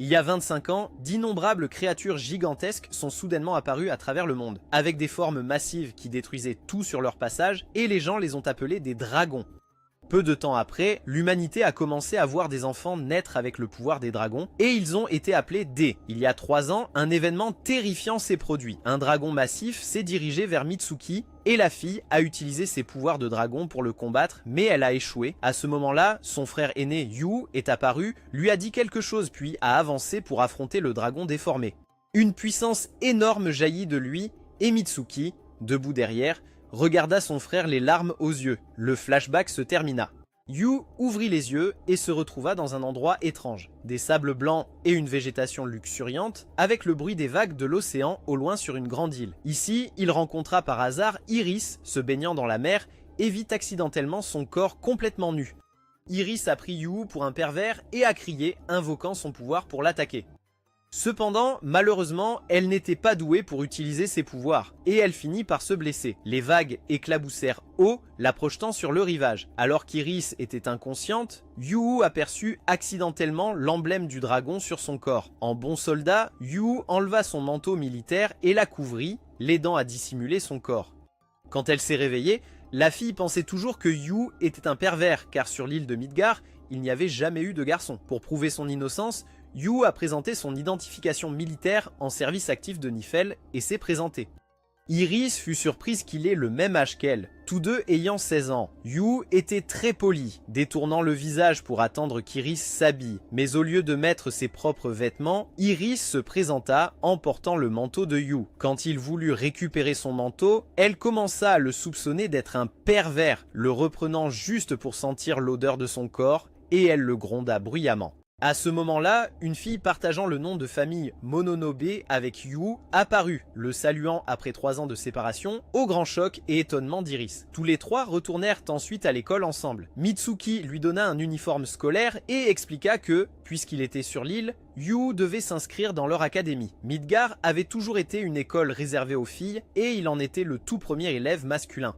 Il y a 25 ans, d'innombrables créatures gigantesques sont soudainement apparues à travers le monde, avec des formes massives qui détruisaient tout sur leur passage, et les gens les ont appelés des dragons. Peu de temps après, l'humanité a commencé à voir des enfants naître avec le pouvoir des dragons, et ils ont été appelés dés. Il y a 3 ans, un événement terrifiant s'est produit. Un dragon massif s'est dirigé vers Mitsuki, et la fille a utilisé ses pouvoirs de dragon pour le combattre, mais elle a échoué. À ce moment-là, son frère aîné Yu est apparu, lui a dit quelque chose puis a avancé pour affronter le dragon déformé. Une puissance énorme jaillit de lui, et Mitsuki, debout derrière, regarda son frère les larmes aux yeux. Le flashback se termina. Yu ouvrit les yeux et se retrouva dans un endroit étrange. Des sables blancs et une végétation luxuriante, avec le bruit des vagues de l'océan au loin sur une grande île. Ici, il rencontra par hasard Iris se baignant dans la mer et vit accidentellement son corps complètement nu. Iris a pris Yu pour un pervers et a crié, invoquant son pouvoir pour l'attaquer. Cependant, malheureusement, elle n'était pas douée pour utiliser ses pouvoirs, et elle finit par se blesser. Les vagues éclaboussèrent haut, la projetant sur le rivage. Alors qu'Iris était inconsciente, Yu aperçut accidentellement l'emblème du dragon sur son corps. En bon soldat, Yu enleva son manteau militaire et la couvrit, l'aidant à dissimuler son corps. Quand elle s'est réveillée, la fille pensait toujours que Yu était un pervers, car sur l'île de Midgar, il n'y avait jamais eu de garçon. Pour prouver son innocence, Yu a présenté son identification militaire en service actif de Nifel et s'est présenté. Iris fut surprise qu'il ait le même âge qu'elle, tous deux ayant 16 ans. Yu était très poli, détournant le visage pour attendre qu'Iris s'habille. Mais au lieu de mettre ses propres vêtements, Iris se présenta en portant le manteau de Yu. Quand il voulut récupérer son manteau, elle commença à le soupçonner d'être un pervers, le reprenant juste pour sentir l'odeur de son corps, et elle le gronda bruyamment. À ce moment-là, une fille partageant le nom de famille Mononobe avec Yu apparut, le saluant après 3 ans de séparation, au grand choc et étonnement d'Iris. Tous les 3 retournèrent ensuite à l'école ensemble. Mitsuki lui donna un uniforme scolaire et expliqua que, puisqu'il était sur l'île, Yu devait s'inscrire dans leur académie. Midgar avait toujours été une école réservée aux filles et il en était le tout premier élève masculin.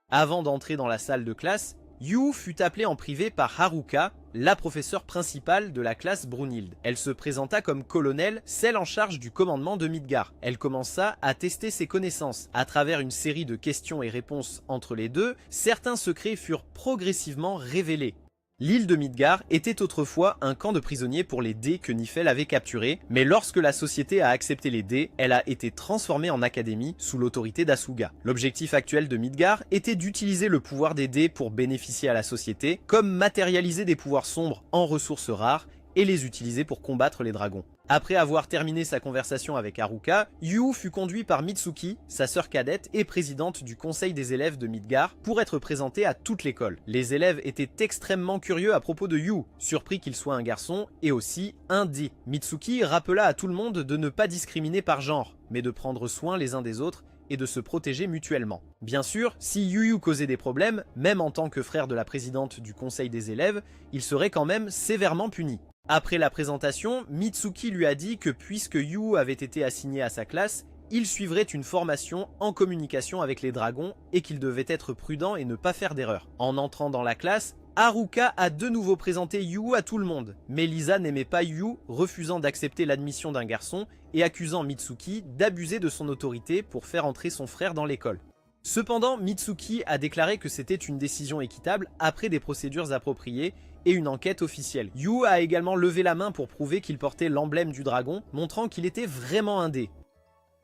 Avant d'entrer dans la salle de classe, Yu fut appelée en privé par Haruka, la professeure principale de la classe Brunhild. Elle se présenta comme colonel, celle en charge du commandement de Midgar. Elle commença à tester ses connaissances. À travers une série de questions et réponses entre les deux, certains secrets furent progressivement révélés. L'île de Midgar était autrefois un camp de prisonniers pour les dés que Nifel avait capturés, mais lorsque la société a accepté les dés, elle a été transformée en académie sous l'autorité d'Asuga. L'objectif actuel de Midgar était d'utiliser le pouvoir des dés pour bénéficier à la société, comme matérialiser des pouvoirs sombres en ressources rares et les utiliser pour combattre les dragons. Après avoir terminé sa conversation avec Haruka, Yu fut conduit par Mitsuki, sa sœur cadette et présidente du conseil des élèves de Midgar, pour être présenté à toute l'école. Les élèves étaient extrêmement curieux à propos de Yu, surpris qu'il soit un garçon et aussi un dé. Mitsuki rappela à tout le monde de ne pas discriminer par genre, mais de prendre soin les uns des autres et de se protéger mutuellement. Bien sûr, si Yu causait des problèmes, même en tant que frère de la présidente du conseil des élèves, il serait quand même sévèrement puni. Après la présentation, Mitsuki lui a dit que puisque Yu avait été assigné à sa classe, il suivrait une formation en communication avec les dragons et qu'il devait être prudent et ne pas faire d'erreur. En entrant dans la classe, Haruka a de nouveau présenté Yu à tout le monde, mais Lisa n'aimait pas Yu, refusant d'accepter l'admission d'un garçon et accusant Mitsuki d'abuser de son autorité pour faire entrer son frère dans l'école. Cependant, Mitsuki a déclaré que c'était une décision équitable après des procédures appropriées et une enquête officielle. Yu a également levé la main pour prouver qu'il portait l'emblème du dragon, montrant qu'il était vraiment un dé.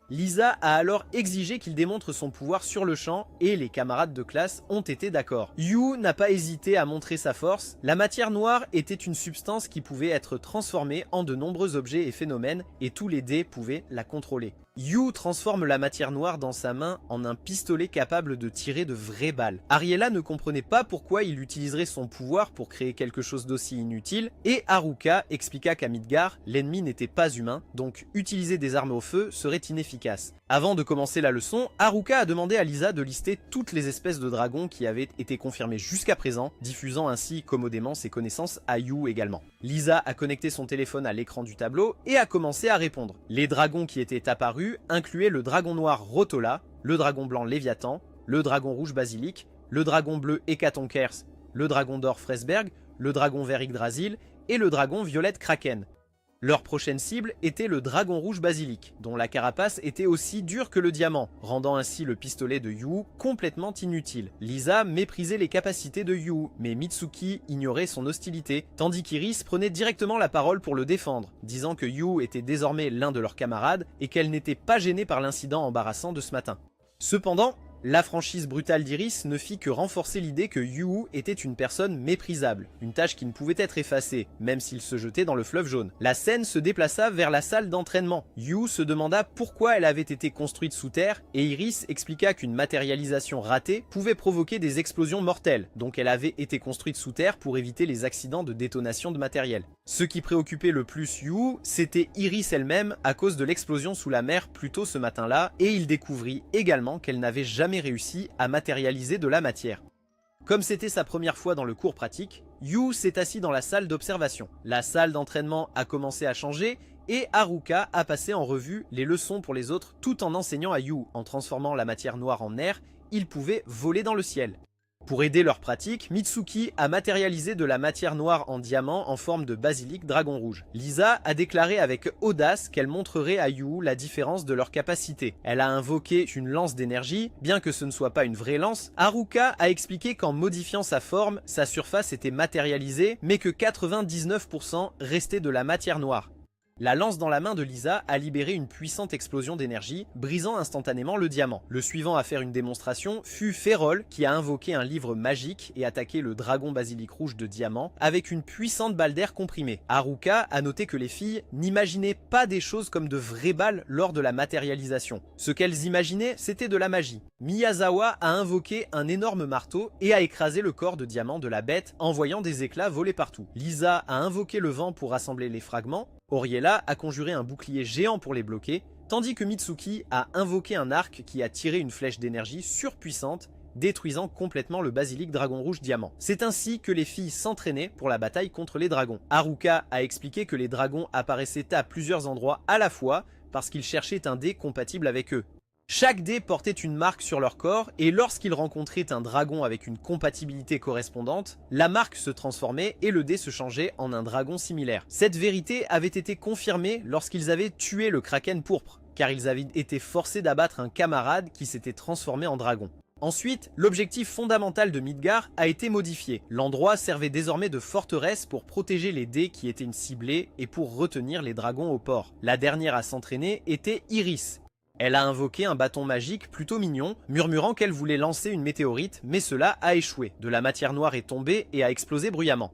Lisa a alors exigé qu'il démontre son pouvoir sur le champ et les camarades de classe ont été d'accord. Yu n'a pas hésité à montrer sa force. La matière noire était une substance qui pouvait être transformée en de nombreux objets et phénomènes et tous les dés pouvaient la contrôler. Yu transforme la matière noire dans sa main en un pistolet capable de tirer de vraies balles. Ariella ne comprenait pas pourquoi il utiliserait son pouvoir pour créer quelque chose d'aussi inutile, et Haruka expliqua qu'à Midgar, l'ennemi n'était pas humain, donc utiliser des armes au feu serait inefficace. Avant de commencer la leçon, Haruka a demandé à Lisa de lister toutes les espèces de dragons qui avaient été confirmées jusqu'à présent, diffusant ainsi commodément ses connaissances à Yu également. Lisa a connecté son téléphone à l'écran du tableau et a commencé à répondre. Les dragons qui étaient apparus incluaient le dragon noir Rotola, le dragon blanc Léviathan, le dragon rouge Basilic, le dragon bleu Hecatonkers, le dragon d'or Fresberg, le dragon vert Yggdrasil et le dragon violette Kraken. Leur prochaine cible était le dragon rouge basilic, dont la carapace était aussi dure que le diamant, rendant ainsi le pistolet de Yu complètement inutile. Lisa méprisait les capacités de Yu, mais Mitsuki ignorait son hostilité, tandis qu'Iris prenait directement la parole pour le défendre, disant que Yu était désormais l'un de leurs camarades et qu'elle n'était pas gênée par l'incident embarrassant de ce matin. Cependant, la franchise brutale d'Iris ne fit que renforcer l'idée que Yu était une personne méprisable, une tâche qui ne pouvait être effacée, même s'il se jetait dans le fleuve jaune. La scène se déplaça vers la salle d'entraînement. Yu se demanda pourquoi elle avait été construite sous terre, et Iris expliqua qu'une matérialisation ratée pouvait provoquer des explosions mortelles, donc elle avait été construite sous terre pour éviter les accidents de détonation de matériel. Ce qui préoccupait le plus Yu, c'était Iris elle-même à cause de l'explosion sous la mer plus tôt ce matin-là, et il découvrit également qu'elle n'avait jamais réussi à matérialiser de la matière. Comme c'était sa première fois dans le cours pratique, Yu s'est assis dans la salle d'observation. La salle d'entraînement a commencé à changer et Haruka a passé en revue les leçons pour les autres tout en enseignant à Yu. En transformant la matière noire en air, il pouvait voler dans le ciel. Pour aider leur pratique, Mitsuki a matérialisé de la matière noire en diamant en forme de basilic dragon rouge. Lisa a déclaré avec audace qu'elle montrerait à Yu la différence de leurs capacités. Elle a invoqué une lance d'énergie, bien que ce ne soit pas une vraie lance. Haruka a expliqué qu'en modifiant sa forme, sa surface était matérialisée, mais que 99% restait de la matière noire. La lance dans la main de Lisa a libéré une puissante explosion d'énergie, brisant instantanément le diamant. Le suivant à faire une démonstration fut Ferrol, qui a invoqué un livre magique et attaqué le dragon basilic rouge de diamant avec une puissante balle d'air comprimée. Haruka a noté que les filles n'imaginaient pas des choses comme de vraies balles lors de la matérialisation. Ce qu'elles imaginaient, c'était de la magie. Miyazawa a invoqué un énorme marteau et a écrasé le corps de diamant de la bête, envoyant des éclats voler partout. Lisa a invoqué le vent pour rassembler les fragments. Oriella a conjuré un bouclier géant pour les bloquer, tandis que Mitsuki a invoqué un arc qui a tiré une flèche d'énergie surpuissante, détruisant complètement le basilic dragon rouge diamant. C'est ainsi que les filles s'entraînaient pour la bataille contre les dragons. Haruka a expliqué que les dragons apparaissaient à plusieurs endroits à la fois parce qu'ils cherchaient un dé compatible avec eux. Chaque dé portait une marque sur leur corps et lorsqu'ils rencontraient un dragon avec une compatibilité correspondante, la marque se transformait et le dé se changeait en un dragon similaire. Cette vérité avait été confirmée lorsqu'ils avaient tué le kraken pourpre, car ils avaient été forcés d'abattre un camarade qui s'était transformé en dragon. Ensuite, l'objectif fondamental de Midgar a été modifié. L'endroit servait désormais de forteresse pour protéger les dés qui étaient ciblés et pour retenir les dragons au port. La dernière à s'entraîner était Iris. Elle a invoqué un bâton magique plutôt mignon, murmurant qu'elle voulait lancer une météorite, mais cela a échoué. De la matière noire est tombée et a explosé bruyamment.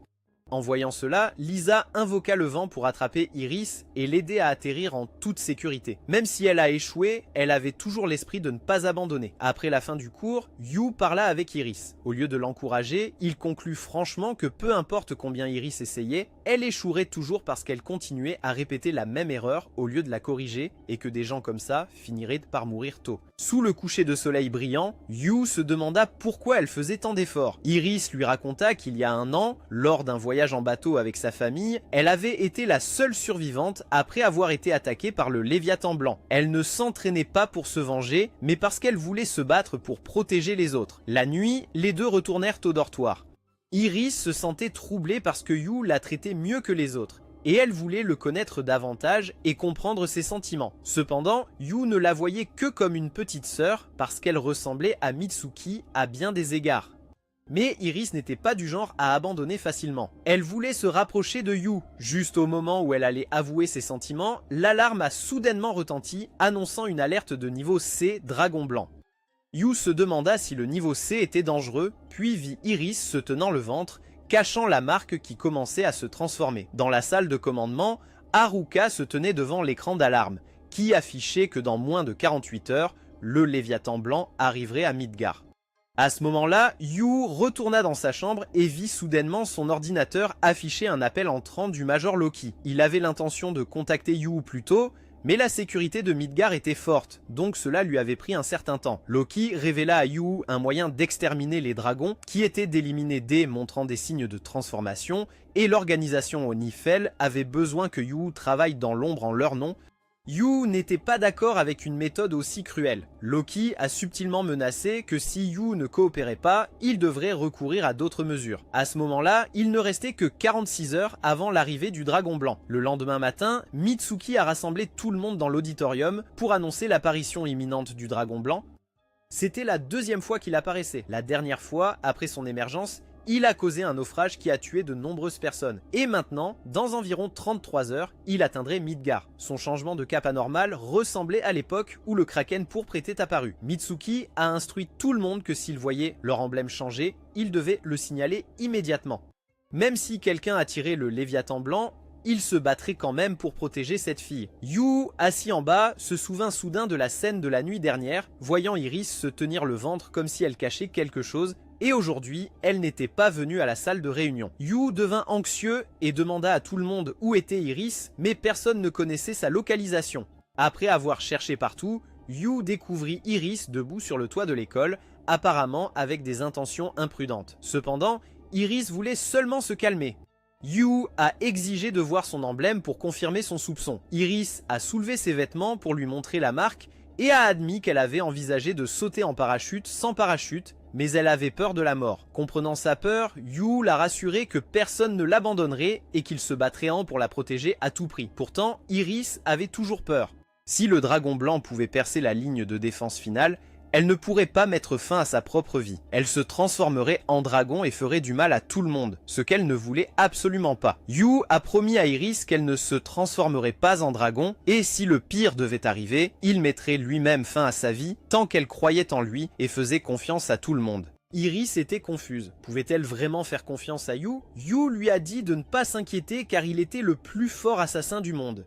En voyant cela, Lisa invoqua le vent pour attraper Iris et l'aider à atterrir en toute sécurité. Même si elle a échoué, elle avait toujours l'esprit de ne pas abandonner. Après la fin du cours, Yu parla avec Iris. Au lieu de l'encourager, il conclut franchement que peu importe combien Iris essayait, elle échouerait toujours parce qu'elle continuait à répéter la même erreur au lieu de la corriger et que des gens comme ça finiraient par mourir tôt. Sous le coucher de soleil brillant, Yu se demanda pourquoi elle faisait tant d'efforts. Iris lui raconta qu'il y a un an, lors d'un voyage en bateau avec sa famille, elle avait été la seule survivante après avoir été attaquée par le Léviathan blanc. Elle ne s'entraînait pas pour se venger, mais parce qu'elle voulait se battre pour protéger les autres. La nuit, les deux retournèrent au dortoir. Iris se sentait troublée parce que Yu la traitait mieux que les autres, et elle voulait le connaître davantage et comprendre ses sentiments. Cependant, Yu ne la voyait que comme une petite sœur parce qu'elle ressemblait à Mitsuki à bien des égards. Mais Iris n'était pas du genre à abandonner facilement. Elle voulait se rapprocher de Yu. Juste au moment où elle allait avouer ses sentiments, l'alarme a soudainement retenti, annonçant une alerte de niveau C dragon blanc. Yu se demanda si le niveau C était dangereux, puis vit Iris se tenant le ventre, cachant la marque qui commençait à se transformer. Dans la salle de commandement, Haruka se tenait devant l'écran d'alarme, qui affichait que dans moins de 48 heures, le Léviathan blanc arriverait à Midgar. À ce moment-là, Yu retourna dans sa chambre et vit soudainement son ordinateur afficher un appel entrant du Major Loki. Il avait l'intention de contacter Yu plus tôt, mais la sécurité de Midgar était forte, donc cela lui avait pris un certain temps. Loki révéla à Yu un moyen d'exterminer les dragons, qui étaient d'éliminer dés montrant des signes de transformation, et l'organisation au Nifel avait besoin que Yu travaille dans l'ombre en leur nom, Yu n'était pas d'accord avec une méthode aussi cruelle. Loki a subtilement menacé que si Yu ne coopérait pas, il devrait recourir à d'autres mesures. À ce moment-là, il ne restait que 46 heures avant l'arrivée du Dragon Blanc. Le lendemain matin, Mitsuki a rassemblé tout le monde dans l'auditorium pour annoncer l'apparition imminente du Dragon Blanc. C'était la deuxième fois qu'il apparaissait. La dernière fois, après son émergence, il a causé un naufrage qui a tué de nombreuses personnes. Et maintenant, dans environ 33 heures, il atteindrait Midgard. Son changement de cap anormal ressemblait à l'époque où le Kraken pourpre était apparu. Mitsuki a instruit tout le monde que s'il voyait leur emblème changer, il devait le signaler immédiatement. Même si quelqu'un attirait le Léviathan blanc, il se battrait quand même pour protéger cette fille. Yu, assis en bas, se souvint soudain de la scène de la nuit dernière, voyant Iris se tenir le ventre comme si elle cachait quelque chose, et aujourd'hui, elle n'était pas venue à la salle de réunion. Yu devint anxieux et demanda à tout le monde où était Iris, mais personne ne connaissait sa localisation. Après avoir cherché partout, Yu découvrit Iris debout sur le toit de l'école, apparemment avec des intentions imprudentes. Cependant, Iris voulait seulement se calmer. Yu a exigé de voir son emblème pour confirmer son soupçon. Iris a soulevé ses vêtements pour lui montrer la marque et a admis qu'elle avait envisagé de sauter en parachute sans parachute, mais elle avait peur de la mort. Comprenant sa peur, Yu l'a rassuré que personne ne l'abandonnerait et qu'il se battrait pour la protéger à tout prix. Pourtant, Iris avait toujours peur. Si le Dragon Blanc pouvait percer la ligne de défense finale, elle ne pourrait pas mettre fin à sa propre vie. Elle se transformerait en dragon et ferait du mal à tout le monde, ce qu'elle ne voulait absolument pas. Yu a promis à Iris qu'elle ne se transformerait pas en dragon, et si le pire devait arriver, il mettrait lui-même fin à sa vie, tant qu'elle croyait en lui et faisait confiance à tout le monde. Iris était confuse. Pouvait-elle vraiment faire confiance à Yu? Yu lui a dit de ne pas s'inquiéter car il était le plus fort assassin du monde.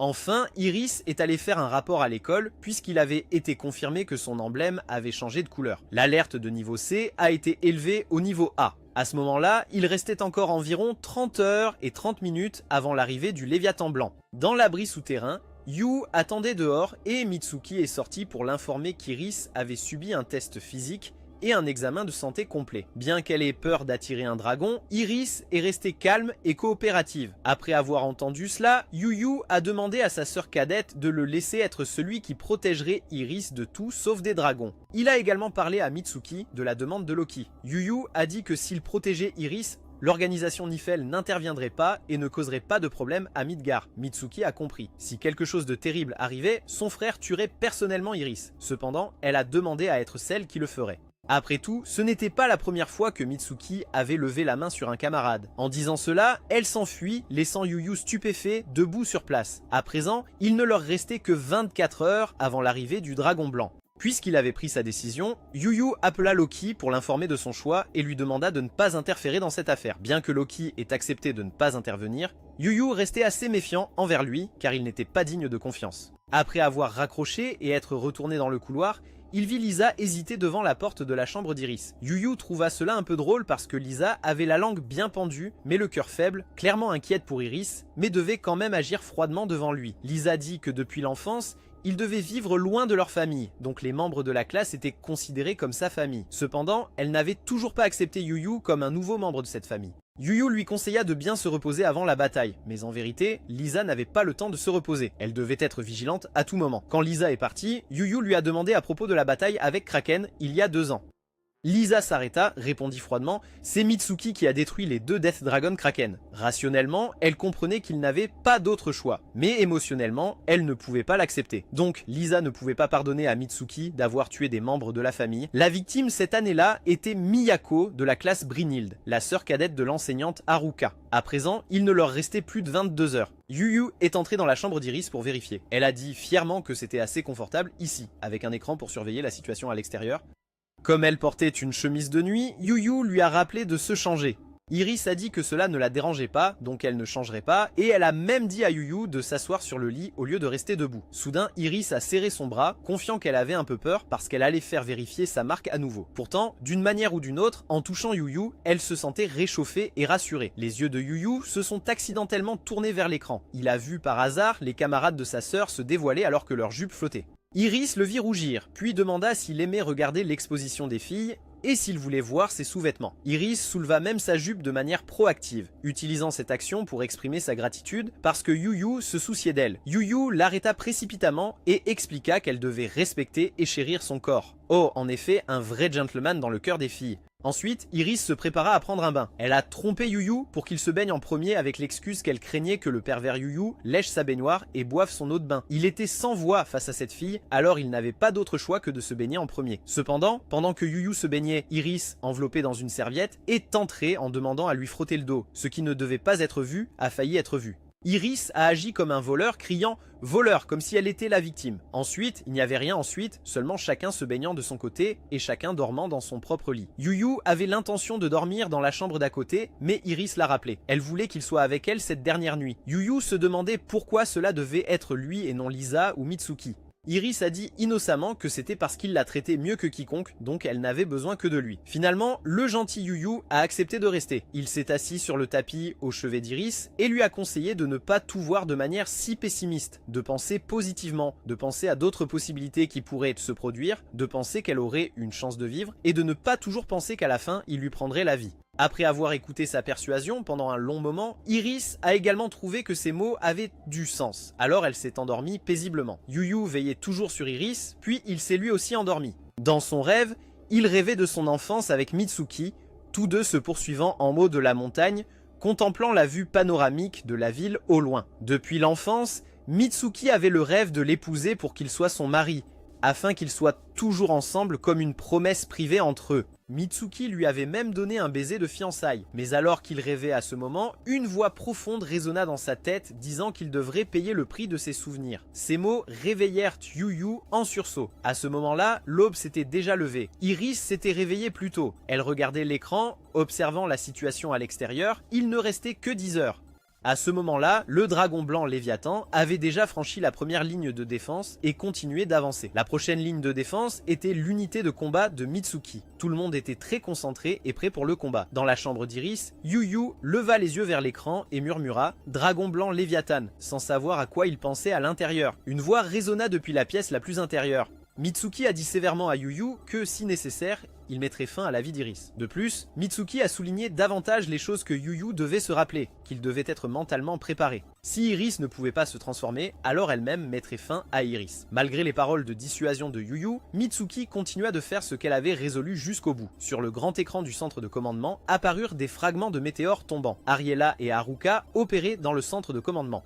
Enfin, Iris est allé faire un rapport à l'école puisqu'il avait été confirmé que son emblème avait changé de couleur. L'alerte de niveau C a été élevée au niveau A. À ce moment-là, il restait encore environ 30 heures et 30 minutes avant l'arrivée du Léviathan blanc. Dans l'abri souterrain, Yu attendait dehors et Mitsuki est sorti pour l'informer qu'Iris avait subi un test physique et un examen de santé complet. Bien qu'elle ait peur d'attirer un dragon, Iris est restée calme et coopérative. Après avoir entendu cela, Yu a demandé à sa sœur cadette de le laisser être celui qui protégerait Iris de tout sauf des dragons. Il a également parlé à Mitsuki de la demande de Loki. Yu a dit que s'il protégeait Iris, l'organisation Nifel n'interviendrait pas et ne causerait pas de problème à Midgard. Mitsuki a compris. Si quelque chose de terrible arrivait, son frère tuerait personnellement Iris. Cependant, elle a demandé à être celle qui le ferait. Après tout, ce n'était pas la première fois que Mitsuki avait levé la main sur un camarade. En disant cela, elle s'enfuit, laissant Yu stupéfait, debout sur place. À présent, il ne leur restait que 24 heures avant l'arrivée du Dragon Blanc. Puisqu'il avait pris sa décision, Yu appela Loki pour l'informer de son choix et lui demanda de ne pas interférer dans cette affaire. Bien que Loki ait accepté de ne pas intervenir, Yu restait assez méfiant envers lui car il n'était pas digne de confiance. Après avoir raccroché et être retourné dans le couloir, il vit Lisa hésiter devant la porte de la chambre d'Iris. Yu trouva cela un peu drôle parce que Lisa avait la langue bien pendue, mais le cœur faible, clairement inquiète pour Iris, mais devait quand même agir froidement devant lui. Lisa dit que depuis l'enfance, ils devaient vivre loin de leur famille, donc les membres de la classe étaient considérés comme sa famille. Cependant, elle n'avait toujours pas accepté Yu comme un nouveau membre de cette famille. Yu lui conseilla de bien se reposer avant la bataille, mais en vérité, Lisa n'avait pas le temps de se reposer. Elle devait être vigilante à tout moment. Quand Lisa est partie, Yu lui a demandé à propos de la bataille avec Kraken il y a 2 ans. Lisa s'arrêta, répondit froidement, c'est Mitsuki qui a détruit les 2 Death Dragon Kraken. Rationnellement, elle comprenait qu'il n'avait pas d'autre choix, mais émotionnellement, elle ne pouvait pas l'accepter. Donc, Lisa ne pouvait pas pardonner à Mitsuki d'avoir tué des membres de la famille. La victime cette année-là était Miyako de la classe Brynhild, la sœur cadette de l'enseignante Haruka. À présent, il ne leur restait plus de 22 heures. Yu est entrée dans la chambre d'Iris pour vérifier. Elle a dit fièrement que c'était assez confortable ici, avec un écran pour surveiller la situation à l'extérieur. Comme elle portait une chemise de nuit, Yu lui a rappelé de se changer. Iris a dit que cela ne la dérangeait pas, donc elle ne changerait pas, et elle a même dit à Yu de s'asseoir sur le lit au lieu de rester debout. Soudain, Iris a serré son bras, confiant qu'elle avait un peu peur parce qu'elle allait faire vérifier sa marque à nouveau. Pourtant, d'une manière ou d'une autre, en touchant Yu, elle se sentait réchauffée et rassurée. Les yeux de Yu se sont accidentellement tournés vers l'écran. Il a vu par hasard les camarades de sa sœur se dévoiler alors que leur jupe flottait. Iris le vit rougir, puis demanda s'il aimait regarder l'exposition des filles, et s'il voulait voir ses sous-vêtements. Iris souleva même sa jupe de manière proactive, utilisant cette action pour exprimer sa gratitude parce que Yu se souciait d'elle. Yu l'arrêta précipitamment et expliqua qu'elle devait respecter et chérir son corps. Oh, en effet, un vrai gentleman dans le cœur des filles. Ensuite, Iris se prépara à prendre un bain. Elle a trompé Yu pour qu'il se baigne en premier avec l'excuse qu'elle craignait que le pervers Yu lèche sa baignoire et boive son eau de bain. Il était sans voix face à cette fille, alors il n'avait pas d'autre choix que de se baigner en premier. Cependant, pendant que Yu se baignait, Iris, enveloppée dans une serviette, est entrée en demandant à lui frotter le dos. Ce qui ne devait pas être vu a failli être vu. Iris a agi comme un voleur, criant « voleur » comme si elle était la victime. Ensuite, il n'y avait rien ensuite, seulement chacun se baignant de son côté et chacun dormant dans son propre lit. Yu avait l'intention de dormir dans la chambre d'à côté, mais Iris l'a rappelé. Elle voulait qu'il soit avec elle cette dernière nuit. Yu se demandait pourquoi cela devait être lui et non Lisa ou Mitsuki. Iris a dit innocemment que c'était parce qu'il la traitait mieux que quiconque, donc elle n'avait besoin que de lui. Finalement, le gentil Yu a accepté de rester. Il s'est assis sur le tapis au chevet d'Iris et lui a conseillé de ne pas tout voir de manière si pessimiste, de penser positivement, de penser à d'autres possibilités qui pourraient se produire, de penser qu'elle aurait une chance de vivre et de ne pas toujours penser qu'à la fin, il lui prendrait la vie. Après avoir écouté sa persuasion pendant un long moment, Iris a également trouvé que ses mots avaient du sens. Alors elle s'est endormie paisiblement. Yu veillait toujours sur Iris, puis il s'est lui aussi endormi. Dans son rêve, il rêvait de son enfance avec Mitsuki, tous deux se poursuivant en haut de la montagne, contemplant la vue panoramique de la ville au loin. Depuis l'enfance, Mitsuki avait le rêve de l'épouser pour qu'il soit son mari, afin qu'ils soient toujours ensemble comme une promesse privée entre eux. Mitsuki lui avait même donné un baiser de fiançailles. Mais alors qu'il rêvait à ce moment, une voix profonde résonna dans sa tête disant qu'il devrait payer le prix de ses souvenirs. Ces mots réveillèrent Yu en sursaut. À ce moment-là, l'aube s'était déjà levée. Iris s'était réveillée plus tôt. Elle regardait l'écran, observant la situation à l'extérieur. Il ne restait que 10 heures. À ce moment-là, le dragon blanc Léviathan avait déjà franchi la première ligne de défense et continuait d'avancer. La prochaine ligne de défense était l'unité de combat de Mitsuki. Tout le monde était très concentré et prêt pour le combat. Dans la chambre d'Iris, Yu leva les yeux vers l'écran et murmura « Dragon blanc Léviathan », sans savoir à quoi il pensait à l'intérieur. Une voix résonna depuis la pièce la plus intérieure. Mitsuki a dit sévèrement à Yu que, si nécessaire, il mettrait fin à la vie d'Iris. De plus, Mitsuki a souligné davantage les choses que Yu devait se rappeler, qu'il devait être mentalement préparé. Si Iris ne pouvait pas se transformer, alors elle-même mettrait fin à Iris. Malgré les paroles de dissuasion de Yu, Mitsuki continua de faire ce qu'elle avait résolu jusqu'au bout. Sur le grand écran du centre de commandement apparurent des fragments de météores tombants. Ariella et Haruka opéraient dans le centre de commandement.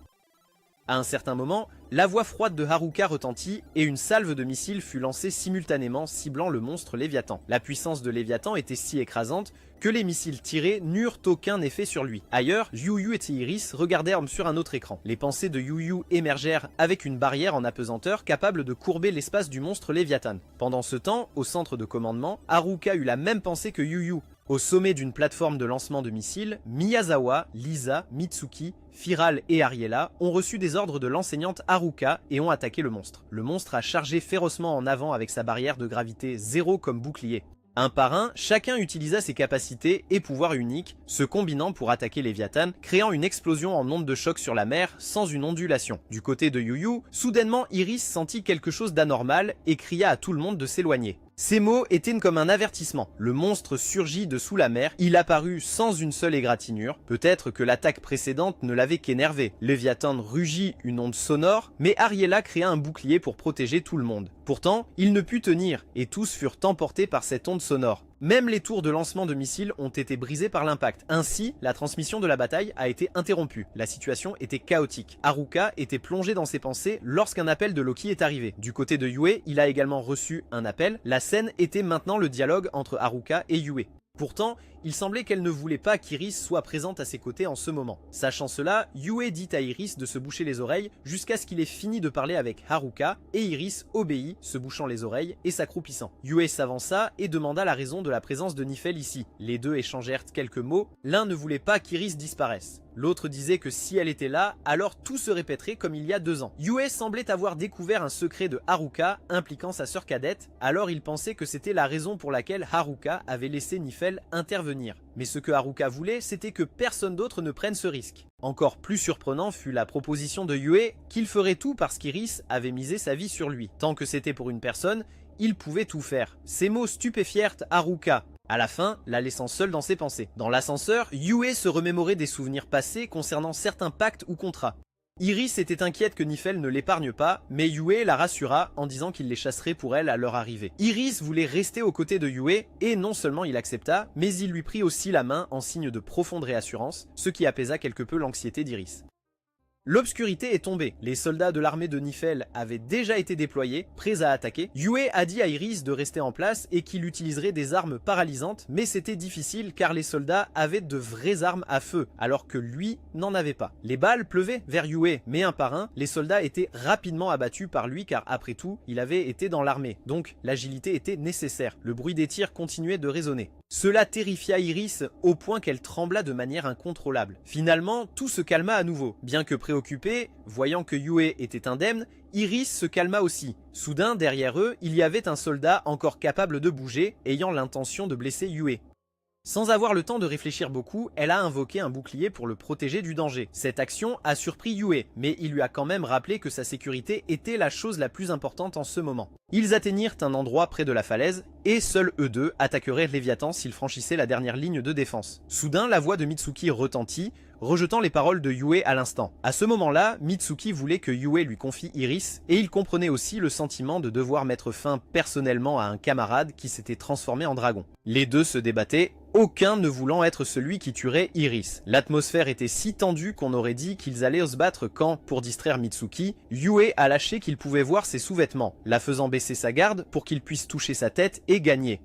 À un certain moment, la voix froide de Haruka retentit et une salve de missiles fut lancée simultanément ciblant le monstre Léviathan. La puissance de Léviathan était si écrasante que les missiles tirés n'eurent aucun effet sur lui. Ailleurs, Yu et Iris regardèrent sur un autre écran. Les pensées de Yu émergèrent avec une barrière en apesanteur capable de courber l'espace du monstre Léviathan. Pendant ce temps, au centre de commandement, Haruka eut la même pensée que Yu. Au sommet d'une plateforme de lancement de missiles, Miyazawa, Lisa, Mitsuki, Firal et Ariella ont reçu des ordres de l'enseignante Haruka et ont attaqué le monstre. Le monstre a chargé férocement en avant avec sa barrière de gravité 0 comme bouclier. Un par un, chacun utilisa ses capacités et pouvoirs uniques, se combinant pour attaquer Léviathan, créant une explosion en onde de choc sur la mer sans une ondulation. Du côté de Yu, soudainement Iris sentit quelque chose d'anormal et cria à tout le monde de s'éloigner. Ces mots étaient comme un avertissement. Le monstre surgit de sous la mer, il apparut sans une seule égratignure. Peut-être que l'attaque précédente ne l'avait qu'énervé. Léviathan rugit une onde sonore, mais Ariella créa un bouclier pour protéger tout le monde. Pourtant, il ne put tenir, et tous furent emportés par cette onde sonore. Même les tours de lancement de missiles ont été brisées par l'impact. Ainsi, la transmission de la bataille a été interrompue. La situation était chaotique. Haruka était plongé dans ses pensées lorsqu'un appel de Loki est arrivé. Du côté de Yue, il a également reçu un appel. La scène était maintenant le dialogue entre Haruka et Yue. Pourtant, il semblait qu'elle ne voulait pas qu'Iris soit présente à ses côtés en ce moment. Sachant cela, Yue dit à Iris de se boucher les oreilles jusqu'à ce qu'il ait fini de parler avec Haruka, et Iris obéit, se bouchant les oreilles et s'accroupissant. Yue s'avança et demanda la raison de la présence de Nifel ici. Les deux échangèrent quelques mots, l'un ne voulait pas qu'Iris disparaisse. L'autre disait que si elle était là, alors tout se répéterait comme il y a 2 ans. Yue semblait avoir découvert un secret de Haruka impliquant sa sœur cadette, alors il pensait que c'était la raison pour laquelle Haruka avait laissé Nifel intervenir venir. Mais ce que Haruka voulait, c'était que personne d'autre ne prenne ce risque. Encore plus surprenant fut la proposition de Yue qu'il ferait tout parce qu'Iris avait misé sa vie sur lui. Tant que c'était pour une personne, il pouvait tout faire. Ces mots stupéfièrent Haruka, à la fin, la laissant seule dans ses pensées. Dans l'ascenseur, Yue se remémorait des souvenirs passés concernant certains pactes ou contrats. Iris était inquiète que Nifel ne l'épargne pas, mais Yue la rassura en disant qu'il les chasserait pour elle à leur arrivée. Iris voulait rester aux côtés de Yue, et non seulement il accepta, mais il lui prit aussi la main en signe de profonde réassurance, ce qui apaisa quelque peu l'anxiété d'Iris. L'obscurité est tombée, les soldats de l'armée de Nifel avaient déjà été déployés, prêts à attaquer. Yue a dit à Iris de rester en place et qu'il utiliserait des armes paralysantes, mais c'était difficile car les soldats avaient de vraies armes à feu, alors que lui n'en avait pas. Les balles pleuvaient vers Yue, mais un par un, les soldats étaient rapidement abattus par lui car après tout, il avait été dans l'armée, donc l'agilité était nécessaire. Le bruit des tirs continuait de résonner. Cela terrifia Iris au point qu'elle trembla de manière incontrôlable. Finalement, tout se calma à nouveau. Bien que préoccupée, voyant que Yue était indemne, Iris se calma aussi. Soudain, derrière eux, il y avait un soldat encore capable de bouger, ayant l'intention de blesser Yue. Sans avoir le temps de réfléchir beaucoup, elle a invoqué un bouclier pour le protéger du danger. Cette action a surpris Yue, mais il lui a quand même rappelé que sa sécurité était la chose la plus importante en ce moment. Ils atteignirent un endroit près de la falaise, et seuls eux deux attaqueraient Léviathan s'ils franchissaient la dernière ligne de défense. Soudain, la voix de Mitsuki retentit, rejetant les paroles de Yue à l'instant. À ce moment-là, Mitsuki voulait que Yue lui confie Iris, et il comprenait aussi le sentiment de devoir mettre fin personnellement à un camarade qui s'était transformé en dragon. Les deux se débattaient, aucun ne voulant être celui qui tuerait Iris. L'atmosphère était si tendue qu'on aurait dit qu'ils allaient se battre quand, pour distraire Mitsuki, Yue a lâché qu'il pouvait voir ses sous-vêtements, la faisant baisser sa garde pour qu'il puisse toucher sa tête et gagner.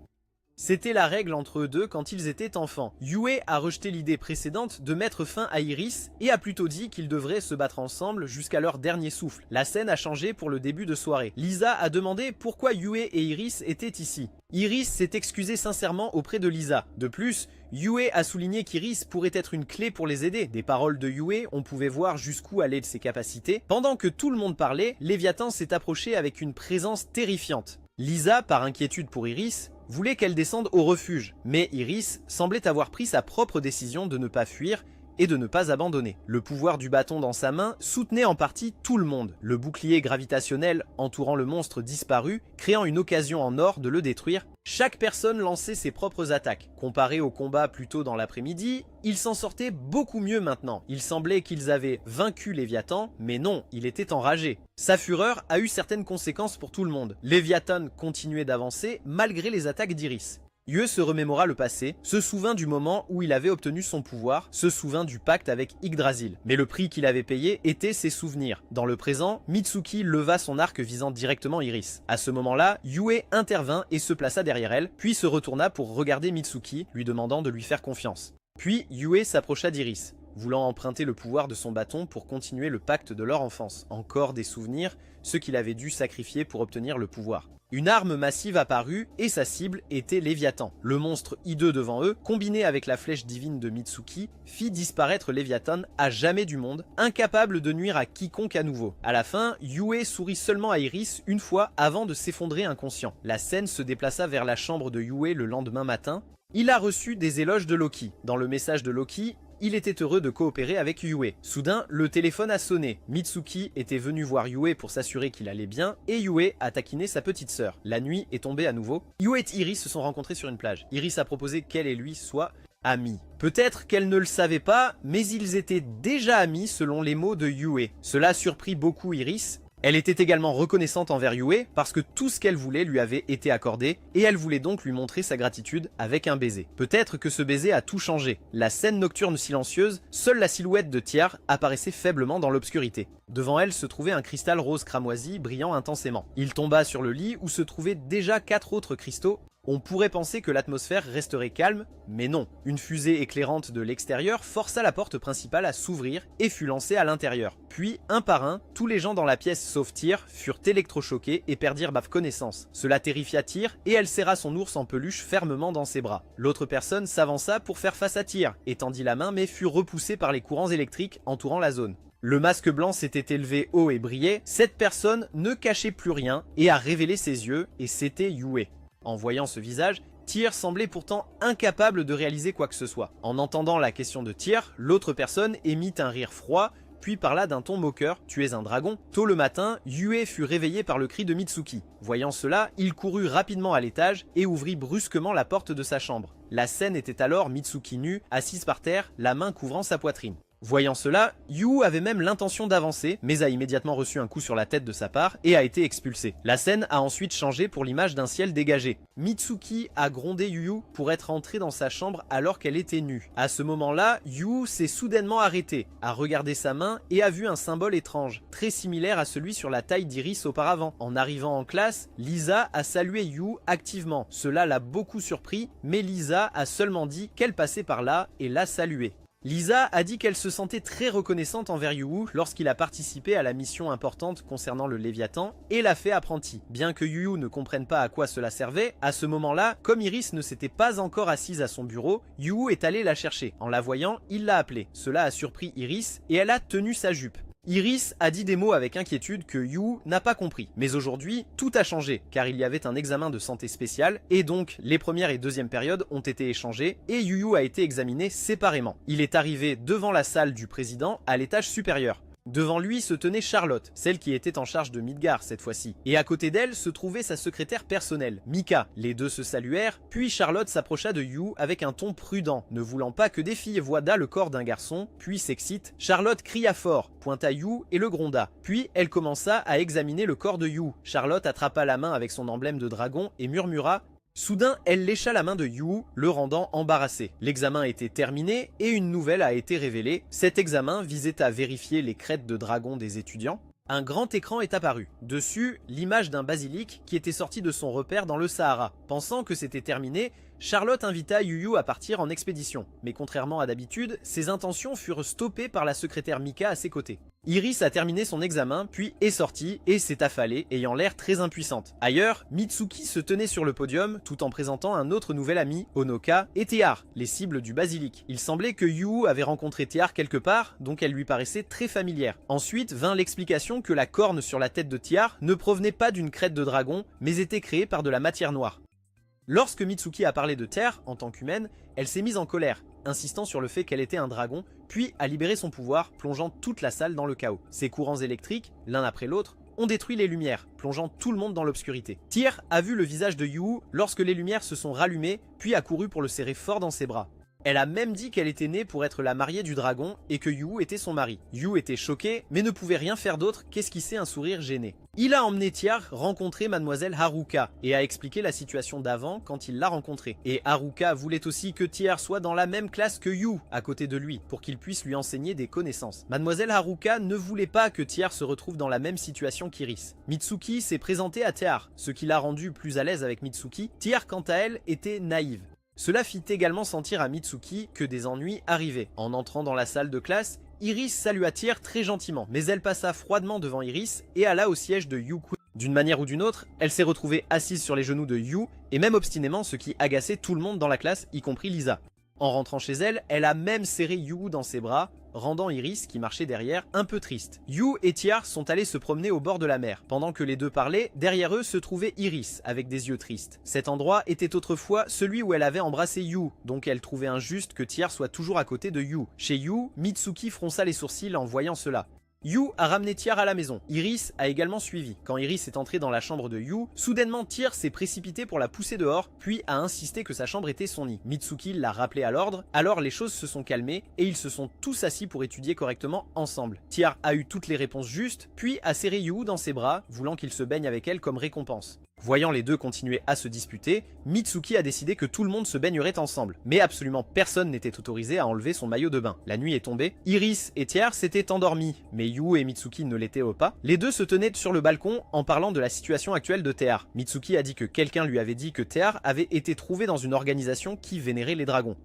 C'était la règle entre eux deux quand ils étaient enfants. Yue a rejeté l'idée précédente de mettre fin à Iris et a plutôt dit qu'ils devraient se battre ensemble jusqu'à leur dernier souffle. La scène a changé pour le début de soirée. Lisa a demandé pourquoi Yue et Iris étaient ici. Iris s'est excusée sincèrement auprès de Lisa. De plus, Yue a souligné qu'Iris pourrait être une clé pour les aider. Des paroles de Yue, on pouvait voir jusqu'où allaient ses capacités. Pendant que tout le monde parlait, Léviathan s'est approché avec une présence terrifiante. Lisa, par inquiétude pour Iris, voulait qu'elle descende au refuge, mais Iris semblait avoir pris sa propre décision de ne pas fuir et de ne pas abandonner. Le pouvoir du bâton dans sa main soutenait en partie tout le monde. Le bouclier gravitationnel entourant le monstre disparut, créant une occasion en or de le détruire. Chaque personne lançait ses propres attaques. Comparé au combat plus tôt dans l'après-midi, ils s'en sortaient beaucoup mieux maintenant. Il semblait qu'ils avaient vaincu Léviathan, mais non, il était enragé. Sa fureur a eu certaines conséquences pour tout le monde. Léviathan continuait d'avancer malgré les attaques d'Iris. Yue se remémora le passé, se souvint du moment où il avait obtenu son pouvoir, se souvint du pacte avec Yggdrasil. Mais le prix qu'il avait payé était ses souvenirs. Dans le présent, Mitsuki leva son arc visant directement Iris. À ce moment-là, Yue intervint et se plaça derrière elle, puis se retourna pour regarder Mitsuki, lui demandant de lui faire confiance. Puis Yue s'approcha d'Iris, voulant emprunter le pouvoir de son bâton pour continuer le pacte de leur enfance. Encore des souvenirs, ceux qu'il avait dû sacrifier pour obtenir le pouvoir. Une arme massive apparut et sa cible était Léviathan. Le monstre hideux devant eux, combiné avec la flèche divine de Mitsuki, fit disparaître Léviathan à jamais du monde, incapable de nuire à quiconque à nouveau. À la fin, Yue sourit seulement à Iris une fois avant de s'effondrer inconscient. La scène se déplaça vers la chambre de Yue le lendemain matin. Il a reçu des éloges de Loki. Dans le message de Loki, il était heureux de coopérer avec Yue. Soudain, le téléphone a sonné. Mitsuki était venu voir Yue pour s'assurer qu'il allait bien, et Yue a taquiné sa petite sœur. La nuit est tombée à nouveau. Yue et Iris se sont rencontrés sur une plage. Iris a proposé qu'elle et lui soient amis. Peut-être qu'elle ne le savait pas, mais ils étaient déjà amis selon les mots de Yue. Cela surprit beaucoup Iris. Elle était également reconnaissante envers Yue parce que tout ce qu'elle voulait lui avait été accordé et elle voulait donc lui montrer sa gratitude avec un baiser. Peut-être que ce baiser a tout changé. La scène nocturne silencieuse, seule la silhouette de Tiar apparaissait faiblement dans l'obscurité. Devant elle se trouvait un cristal rose cramoisi brillant intensément. Il tomba sur le lit où se trouvaient déjà 4 autres cristaux. On pourrait penser que l'atmosphère resterait calme, mais non. Une fusée éclairante de l'extérieur força la porte principale à s'ouvrir et fut lancée à l'intérieur. Puis, un par un, tous les gens dans la pièce sauf Tyr furent électrochoqués et perdirent connaissance. Cela terrifia Tyr et elle serra son ours en peluche fermement dans ses bras. L'autre personne s'avança pour faire face à Tyr, étendit la main mais fut repoussée par les courants électriques entourant la zone. Le masque blanc s'était élevé haut et brillait. Cette personne ne cachait plus rien et a révélé ses yeux et c'était Yue. En voyant ce visage, Tyr semblait pourtant incapable de réaliser quoi que ce soit. En entendant la question de Tyr, l'autre personne émit un rire froid, puis parla d'un ton moqueur, « Tu es un dragon ?» Tôt le matin, Yue fut réveillé par le cri de Mitsuki. Voyant cela, il courut rapidement à l'étage et ouvrit brusquement la porte de sa chambre. La scène était alors Mitsuki nue, assise par terre, la main couvrant sa poitrine. Voyant cela, Yu avait même l'intention d'avancer, mais a immédiatement reçu un coup sur la tête de sa part et a été expulsé. La scène a ensuite changé pour l'image d'un ciel dégagé. Mitsuki a grondé Yu pour être entrée dans sa chambre alors qu'elle était nue. À ce moment-là, Yu s'est soudainement arrêté, a regardé sa main et a vu un symbole étrange, très similaire à celui sur la taille d'Iris auparavant. En arrivant en classe, Lisa a salué Yu activement. Cela l'a beaucoup surpris, mais Lisa a seulement dit qu'elle passait par là et l'a salué. Lisa a dit qu'elle se sentait très reconnaissante envers Yu lorsqu'il a participé à la mission importante concernant le Léviathan et l'a fait apprenti. Bien que Yu ne comprenne pas à quoi cela servait, à ce moment-là, comme Iris ne s'était pas encore assise à son bureau, Yu est allé la chercher. En la voyant, il l'a appelée. Cela a surpris Iris et elle a tenu sa jupe. Iris a dit des mots avec inquiétude que Yu n'a pas compris. Mais aujourd'hui, tout a changé, car il y avait un examen de santé spécial, et donc les premières et deuxièmes périodes ont été échangées, et Yu a été examiné séparément. Il est arrivé devant la salle du président, à l'étage supérieur. Devant lui se tenait Charlotte, celle qui était en charge de Midgar cette fois-ci. Et à côté d'elle se trouvait sa secrétaire personnelle, Mika. Les deux se saluèrent, puis Charlotte s'approcha de Yu avec un ton prudent. Ne voulant pas que des filles voient le corps d'un garçon, puis s'excite, Charlotte cria fort, pointa Yu et le gronda. Puis elle commença à examiner le corps de Yu. Charlotte attrapa la main avec son emblème de dragon et murmura: Soudain, elle lécha la main de Yu, le rendant embarrassé. L'examen était terminé et une nouvelle a été révélée. Cet examen visait à vérifier les crêtes de dragon des étudiants. Un grand écran est apparu. Dessus, l'image d'un basilic qui était sorti de son repère dans le Sahara. Pensant que c'était terminé, Charlotte invita Yu à partir en expédition. Mais contrairement à d'habitude, ses intentions furent stoppées par la secrétaire Mika à ses côtés. Iris a terminé son examen, puis est sortie et s'est affalée, ayant l'air très impuissante. Ailleurs, Mitsuki se tenait sur le podium tout en présentant un autre nouvel ami, Honoka et Tear, les cibles du basilic. Il semblait que Yu avait rencontré Tear quelque part, donc elle lui paraissait très familière. Ensuite vint l'explication que la corne sur la tête de Tear ne provenait pas d'une crête de dragon, mais était créée par de la matière noire. Lorsque Mitsuki a parlé de Tear en tant qu'humaine, elle s'est mise en colère, insistant sur le fait qu'elle était un dragon, puis a libéré son pouvoir, plongeant toute la salle dans le chaos. Ses courants électriques, l'un après l'autre, ont détruit les lumières, plongeant tout le monde dans l'obscurité. Tyr a vu le visage de Yu lorsque les lumières se sont rallumées, puis a couru pour le serrer fort dans ses bras. Elle a même dit qu'elle était née pour être la mariée du dragon et que Yu était son mari. Yu était choqué, mais ne pouvait rien faire d'autre qu'esquisser un sourire gêné. Il a emmené Tyr rencontrer mademoiselle Haruka et a expliqué la situation d'avant quand il l'a rencontrée. Et Haruka voulait aussi que Tyr soit dans la même classe que Yu, à côté de lui, pour qu'il puisse lui enseigner des connaissances. Mademoiselle Haruka ne voulait pas que Tyr se retrouve dans la même situation qu'Iris. Mitsuki s'est présenté à Tyr, ce qui l'a rendu plus à l'aise avec Mitsuki. Tyr, quant à elle, était naïve. Cela fit également sentir à Mitsuki que des ennuis arrivaient. En entrant dans la salle de classe, Iris salua Tyr très gentiment, mais elle passa froidement devant Iris et alla au siège de Yu. D'une manière ou d'une autre, elle s'est retrouvée assise sur les genoux de Yu, et même obstinément, ce qui agaçait tout le monde dans la classe, y compris Lisa. En rentrant chez elle, elle a même serré Yu dans ses bras, rendant Iris, qui marchait derrière, un peu triste. Yu et Tyr sont allés se promener au bord de la mer. Pendant que les deux parlaient, derrière eux se trouvait Iris, avec des yeux tristes. Cet endroit était autrefois celui où elle avait embrassé Yu, donc elle trouvait injuste que Tyr soit toujours à côté de Yu. Chez Yu, Mitsuki fronça les sourcils en voyant cela. Yu a ramené Tyr à la maison. Iris a également suivi. Quand Iris est entrée dans la chambre de Yu, soudainement Tyr s'est précipité pour la pousser dehors, puis a insisté que sa chambre était son nid. Mitsuki l'a rappelé à l'ordre, alors les choses se sont calmées et ils se sont tous assis pour étudier correctement ensemble. Tyr a eu toutes les réponses justes, puis a serré Yu dans ses bras, voulant qu'il se baigne avec elle comme récompense. Voyant les deux continuer à se disputer, Mitsuki a décidé que tout le monde se baignerait ensemble. Mais absolument personne n'était autorisé à enlever son maillot de bain. La nuit est tombée, Iris et Tyr s'étaient endormis, mais Yu et Mitsuki ne l'étaient pas. Les deux se tenaient sur le balcon en parlant de la situation actuelle de Tyr. Mitsuki a dit que quelqu'un lui avait dit que Tyr avait été trouvé dans une organisation qui vénérait les dragons.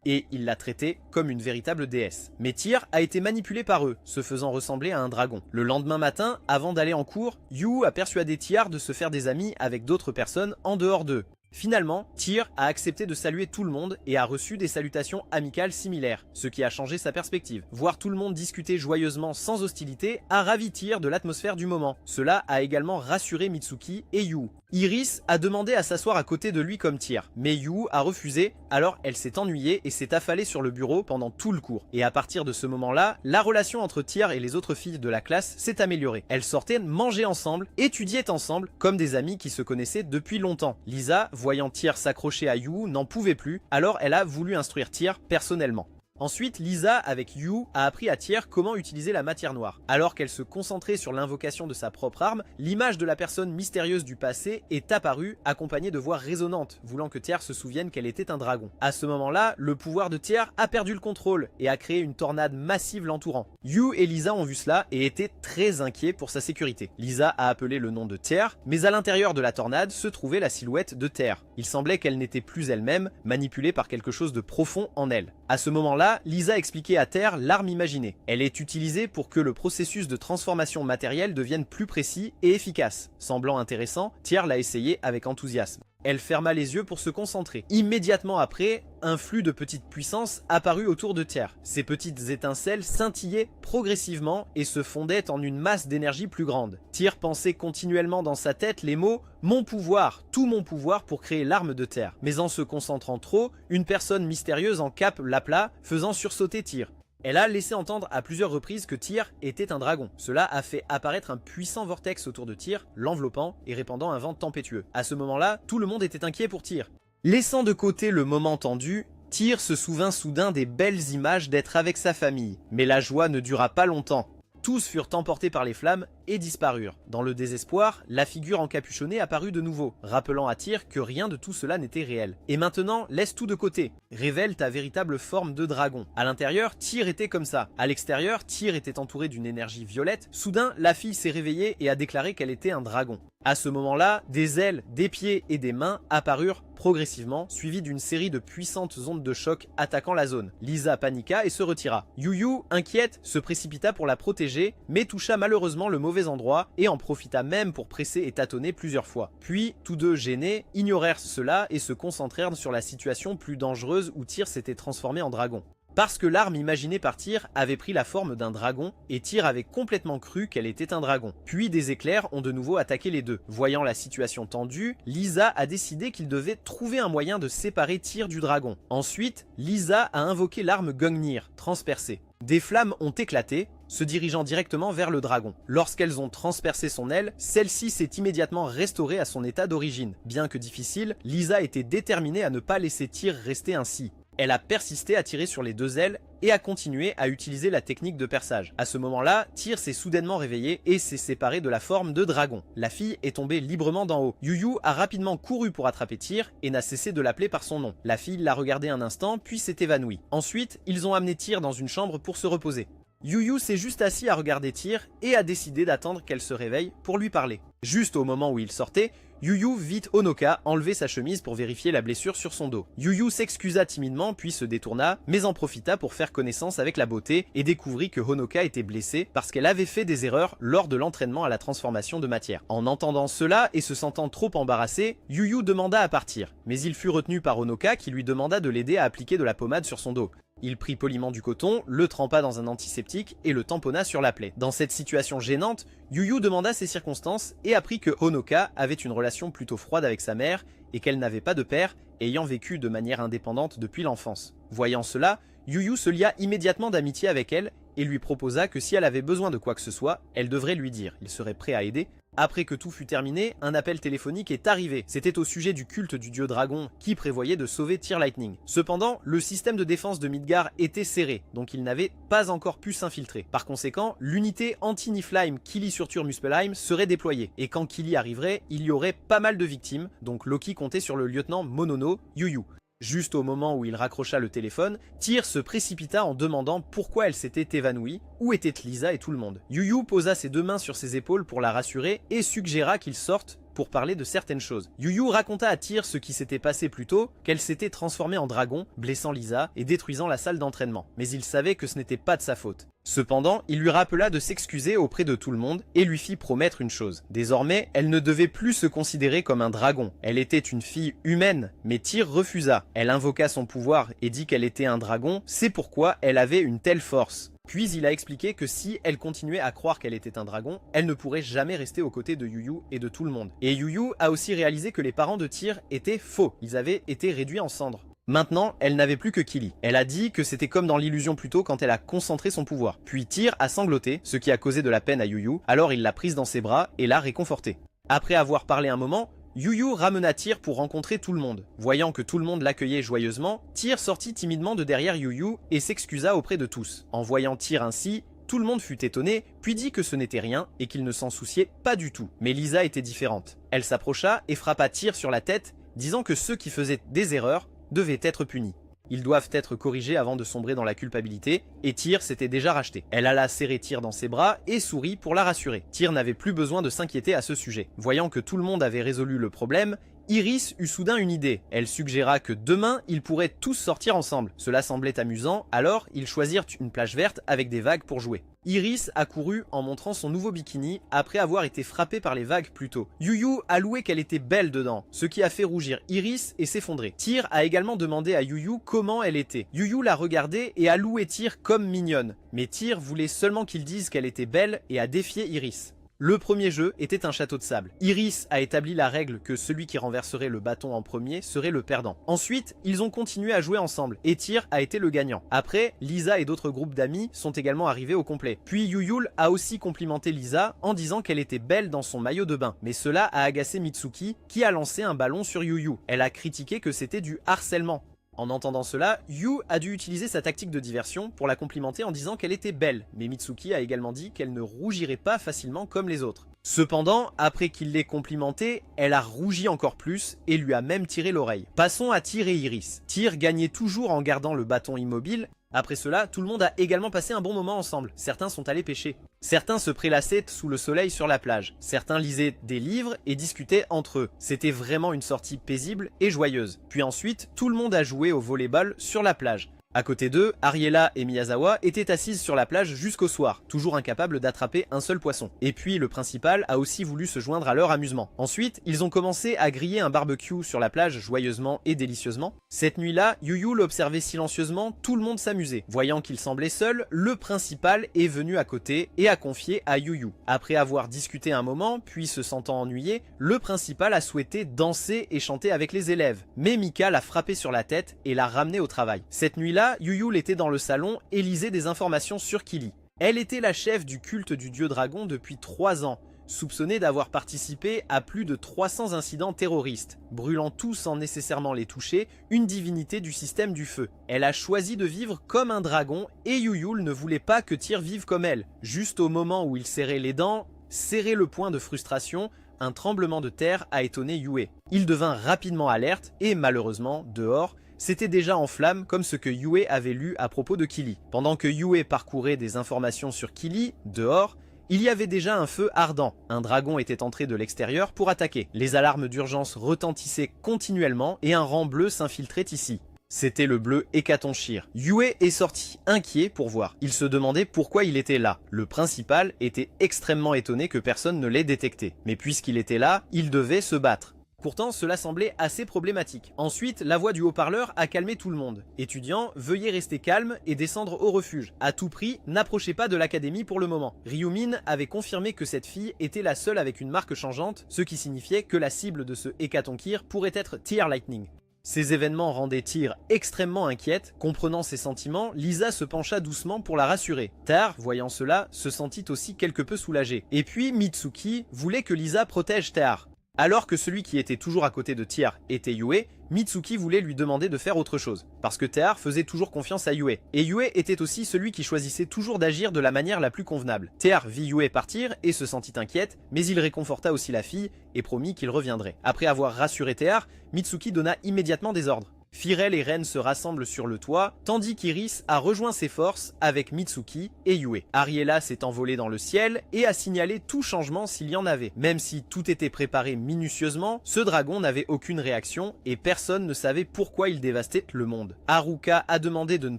Et il l'a traitée comme une véritable déesse. Mais Tyr a été manipulé par eux, se faisant ressembler à un dragon. Le lendemain matin, avant d'aller en cours, Yu a persuadé Tyr de se faire des amis avec d'autres personnes en dehors d'eux. Finalement, Tyr a accepté de saluer tout le monde et a reçu des salutations amicales similaires, ce qui a changé sa perspective. Voir tout le monde discuter joyeusement sans hostilité a ravi Tyr de l'atmosphère du moment. Cela a également rassuré Mitsuki et Yu. Iris a demandé à s'asseoir à côté de lui comme Tyr, mais Yu a refusé, alors elle s'est ennuyée et s'est affalée sur le bureau pendant tout le cours. Et à partir de ce moment-là, la relation entre Tyr et les autres filles de la classe s'est améliorée. Elles sortaient manger ensemble, étudiaient ensemble, comme des amis qui se connaissaient depuis longtemps. Lisa, voyant Tyr s'accrocher à Yu, n'en pouvait plus, alors elle a voulu instruire Tyr personnellement. Ensuite, Lisa, avec Yu, a appris à Tyr comment utiliser la matière noire. Alors qu'elle se concentrait sur l'invocation de sa propre arme, l'image de la personne mystérieuse du passé est apparue, accompagnée de voix résonantes, voulant que Tyr se souvienne qu'elle était un dragon. À ce moment-là, le pouvoir de Tyr a perdu le contrôle et a créé une tornade massive l'entourant. Yu et Lisa ont vu cela et étaient très inquiets pour sa sécurité. Lisa a appelé le nom de Tyr, mais à l'intérieur de la tornade se trouvait la silhouette de Tyr. Il semblait qu'elle n'était plus elle-même, manipulée par quelque chose de profond en elle. À ce moment-là, Lisa expliquait à Tyr l'arme imaginée. Elle est utilisée pour que le processus de transformation matérielle devienne plus précis et efficace. Semblant intéressant, Tyr l'a essayé avec enthousiasme. Elle ferma les yeux pour se concentrer. Immédiatement après, un flux de petites puissances apparut autour de Tyr. Ces petites étincelles scintillaient progressivement et se fondaient en une masse d'énergie plus grande. Tyr pensait continuellement dans sa tête les mots « Mon pouvoir, tout mon pouvoir » pour créer l'arme de Tyr. Mais en se concentrant trop, une personne mystérieuse en cape l'appela, faisant sursauter Tyr. Elle a laissé entendre à plusieurs reprises que Tyr était un dragon. Cela a fait apparaître un puissant vortex autour de Tyr, l'enveloppant et répandant un vent tempétueux. À ce moment-là, tout le monde était inquiet pour Tyr. Laissant de côté le moment tendu, Tyr se souvint soudain des belles images d'être avec sa famille. Mais la joie ne dura pas longtemps. Tous furent emportés par les flammes et disparurent. Dans le désespoir, la figure encapuchonnée apparut de nouveau, rappelant à Tyr que rien de tout cela n'était réel. Et maintenant, laisse tout de côté. Révèle ta véritable forme de dragon. À l'intérieur, Tyr était comme ça. À l'extérieur, Tyr était entouré d'une énergie violette. Soudain, la fille s'est réveillée et a déclaré qu'elle était un dragon. À ce moment-là, des ailes, des pieds et des mains apparurent progressivement, suivis d'une série de puissantes ondes de choc attaquant la zone. Lisa paniqua et se retira. Yu, inquiète, se précipita pour la protéger, mais toucha malheureusement le mauvais endroit et en profita même pour presser et tâtonner plusieurs fois. Puis, tous deux gênés, ignorèrent cela et se concentrèrent sur la situation plus dangereuse où Tyr s'était transformé en dragon. Parce que l'arme imaginée par Tyr avait pris la forme d'un dragon, et Tyr avait complètement cru qu'elle était un dragon. Puis des éclairs ont de nouveau attaqué les deux. Voyant la situation tendue, Lisa a décidé qu'il devait trouver un moyen de séparer Tyr du dragon. Ensuite, Lisa a invoqué l'arme Gungnir, transpercée. Des flammes ont éclaté, se dirigeant directement vers le dragon. Lorsqu'elles ont transpercé son aile, celle-ci s'est immédiatement restaurée à son état d'origine. Bien que difficile, Lisa était déterminée à ne pas laisser Tyr rester ainsi. Elle a persisté à tirer sur les deux ailes et a continué à utiliser la technique de perçage. À ce moment-là, Tyr s'est soudainement réveillé et s'est séparé de la forme de dragon. La fille est tombée librement d'en haut. Yu a rapidement couru pour attraper Tyr et n'a cessé de l'appeler par son nom. La fille l'a regardé un instant puis s'est évanouie. Ensuite, ils ont amené Tyr dans une chambre pour se reposer. Yu s'est juste assis à regarder Tyr et a décidé d'attendre qu'elle se réveille pour lui parler. Juste au moment où il sortait, Yu vit Honoka enlever sa chemise pour vérifier la blessure sur son dos. Yu s'excusa timidement puis se détourna, mais en profita pour faire connaissance avec la beauté et découvrit que Honoka était blessée parce qu'elle avait fait des erreurs lors de l'entraînement à la transformation de matière. En entendant cela et se sentant trop embarrassé, Yu demanda à partir, mais il fut retenu par Honoka qui lui demanda de l'aider à appliquer de la pommade sur son dos. Il prit poliment du coton, le trempa dans un antiseptique et le tamponna sur la plaie. Dans cette situation gênante, Yu demanda ses circonstances et apprit que Honoka avait une relation plutôt froide avec sa mère et qu'elle n'avait pas de père, ayant vécu de manière indépendante depuis l'enfance. Voyant cela, Yu se lia immédiatement d'amitié avec elle et lui proposa que si elle avait besoin de quoi que ce soit, elle devrait lui dire, il serait prêt à aider. Après que tout fut terminé, un appel téléphonique est arrivé. C'était au sujet du culte du dieu dragon qui prévoyait de sauver Tyr Lightning. Cependant, le système de défense de Midgar était serré, donc il n'avait pas encore pu s'infiltrer. Par conséquent, l'unité anti-Niflheim Kili Surtur Muspelheim serait déployée. Et quand Kili arriverait, il y aurait pas mal de victimes, donc Loki comptait sur le lieutenant Monono, Yu. Juste au moment où il raccrocha le téléphone, Tyr se précipita en demandant pourquoi elle s'était évanouie, où étaient Lisa et tout le monde. Yu posa ses deux mains sur ses épaules pour la rassurer et suggéra qu'ils sortent pour parler de certaines choses. Yu raconta à Tyr ce qui s'était passé plus tôt, qu'elle s'était transformée en dragon, blessant Lisa et détruisant la salle d'entraînement. Mais il savait que ce n'était pas de sa faute. Cependant, il lui rappela de s'excuser auprès de tout le monde et lui fit promettre une chose. Désormais, elle ne devait plus se considérer comme un dragon. Elle était une fille humaine, mais Tyr refusa. Elle invoqua son pouvoir et dit qu'elle était un dragon, c'est pourquoi elle avait une telle force. Puis il a expliqué que si elle continuait à croire qu'elle était un dragon, elle ne pourrait jamais rester aux côtés de Yu et de tout le monde. Et Yu a aussi réalisé que les parents de Tyr étaient faux. Ils avaient été réduits en cendres. Maintenant, elle n'avait plus que Kili. Elle a dit que c'était comme dans l'illusion plus tôt quand elle a concentré son pouvoir. Puis Tyr a sangloté, ce qui a causé de la peine à Yu, alors il l'a prise dans ses bras et l'a réconfortée. Après avoir parlé un moment, Yu ramena Tyr pour rencontrer tout le monde. Voyant que tout le monde l'accueillait joyeusement, Tyr sortit timidement de derrière Yu et s'excusa auprès de tous. En voyant Tyr ainsi, tout le monde fut étonné, puis dit que ce n'était rien et qu'il ne s'en souciait pas du tout. Mais Lisa était différente. Elle s'approcha et frappa Tyr sur la tête, disant que ceux qui faisaient des erreurs devaient être punis. Ils doivent être corrigés avant de sombrer dans la culpabilité, et Tyr s'était déjà racheté. Elle alla serrer Tyr dans ses bras et sourit pour la rassurer. Tyr n'avait plus besoin de s'inquiéter à ce sujet. Voyant que tout le monde avait résolu le problème, Iris eut soudain une idée. Elle suggéra que demain, ils pourraient tous sortir ensemble. Cela semblait amusant, alors ils choisirent une plage verte avec des vagues pour jouer. Iris accourut en montrant son nouveau bikini après avoir été frappée par les vagues plus tôt. Yu a loué qu'elle était belle dedans, ce qui a fait rougir Iris et s'effondrer. Tyr a également demandé à Yu comment elle était. Yu l'a regardée et a loué Tyr comme mignonne. Mais Tyr voulait seulement qu'il dise qu'elle était belle et a défié Iris. Le premier jeu était un château de sable. Iris a établi la règle que celui qui renverserait le bâton en premier serait le perdant. Ensuite, ils ont continué à jouer ensemble et Tyr a été le gagnant. Après, Lisa et d'autres groupes d'amis sont également arrivés au complet. Puis Yu a aussi complimenté Lisa en disant qu'elle était belle dans son maillot de bain. Mais cela a agacé Mitsuki qui a lancé un ballon sur Yu. Elle a critiqué que c'était du harcèlement. En entendant cela, Yu a dû utiliser sa tactique de diversion pour la complimenter en disant qu'elle était belle, mais Mitsuki a également dit qu'elle ne rougirait pas facilement comme les autres. Cependant, après qu'il l'ait complimentée, elle a rougi encore plus et lui a même tiré l'oreille. Passons à Tyr et Iris. Tyr gagnait toujours en gardant le bâton immobile. Après cela, tout le monde a également passé un bon moment ensemble. Certains sont allés pêcher. Certains se prélassaient sous le soleil sur la plage. Certains lisaient des livres et discutaient entre eux. C'était vraiment une sortie paisible et joyeuse. Puis ensuite, tout le monde a joué au volleyball sur la plage. À côté d'eux, Ariella et Miyazawa étaient assises sur la plage jusqu'au soir, toujours incapables d'attraper un seul poisson. Et puis le principal a aussi voulu se joindre à leur amusement. Ensuite, ils ont commencé à griller un barbecue sur la plage joyeusement et délicieusement. Cette nuit-là, Yu l'observait silencieusement, tout le monde s'amusait. Voyant qu'il semblait seul, le principal est venu à côté et a confié à Yu. Après avoir discuté un moment, puis se sentant ennuyé, le principal a souhaité danser et chanter avec les élèves. Mais Mika l'a frappé sur la tête et l'a ramené au travail. Cette nuit-là, Yu était dans le salon et lisait des informations sur Kili. Elle était la chef du culte du dieu dragon depuis 3 ans, soupçonnée d'avoir participé à plus de 300 incidents terroristes, brûlant tous sans nécessairement les toucher, une divinité du système du feu. Elle a choisi de vivre comme un dragon et Yu ne voulait pas que Tyr vive comme elle. Juste au moment où il serrait les dents, serrait le poing de frustration, un tremblement de terre a étonné Yue. Il devint rapidement alerte et malheureusement, dehors, c'était déjà en flammes comme ce que Yue avait lu à propos de Kili. Pendant que Yue parcourait des informations sur Kili, dehors, il y avait déjà un feu ardent. Un dragon était entré de l'extérieur pour attaquer. Les alarmes d'urgence retentissaient continuellement et un rang bleu s'infiltrait ici. C'était le bleu Hécatonchir. Yue est sorti inquiet pour voir. Il se demandait pourquoi il était là. Le principal était extrêmement étonné que personne ne l'ait détecté. Mais puisqu'il était là, il devait se battre. Pourtant, cela semblait assez problématique. Ensuite, la voix du haut-parleur a calmé tout le monde. Étudiants, veuillez rester calmes et descendre au refuge. À tout prix, n'approchez pas de l'académie pour le moment. Ryumin avait confirmé que cette fille était la seule avec une marque changeante, ce qui signifiait que la cible de ce Hécatonkir pourrait être Tyr Lightning. Ces événements rendaient Tyr extrêmement inquiète. Comprenant ses sentiments, Lisa se pencha doucement pour la rassurer. Tyr, voyant cela, se sentit aussi quelque peu soulagé. Et puis Mitsuki voulait que Lisa protège Tyr. Alors que celui qui était toujours à côté de Tyr était Yue, Mitsuki voulait lui demander de faire autre chose, parce que Tyr faisait toujours confiance à Yue. Et Yue était aussi celui qui choisissait toujours d'agir de la manière la plus convenable. Tyr vit Yue partir et se sentit inquiète, mais il réconforta aussi la fille et promit qu'il reviendrait. Après avoir rassuré Tyr, Mitsuki donna immédiatement des ordres. Firel et Ren se rassemblent sur le toit, tandis qu'Iris a rejoint ses forces avec Mitsuki et Yue. Ariella s'est envolée dans le ciel et a signalé tout changement s'il y en avait. Même si tout était préparé minutieusement, ce dragon n'avait aucune réaction et personne ne savait pourquoi il dévastait le monde. Haruka a demandé de ne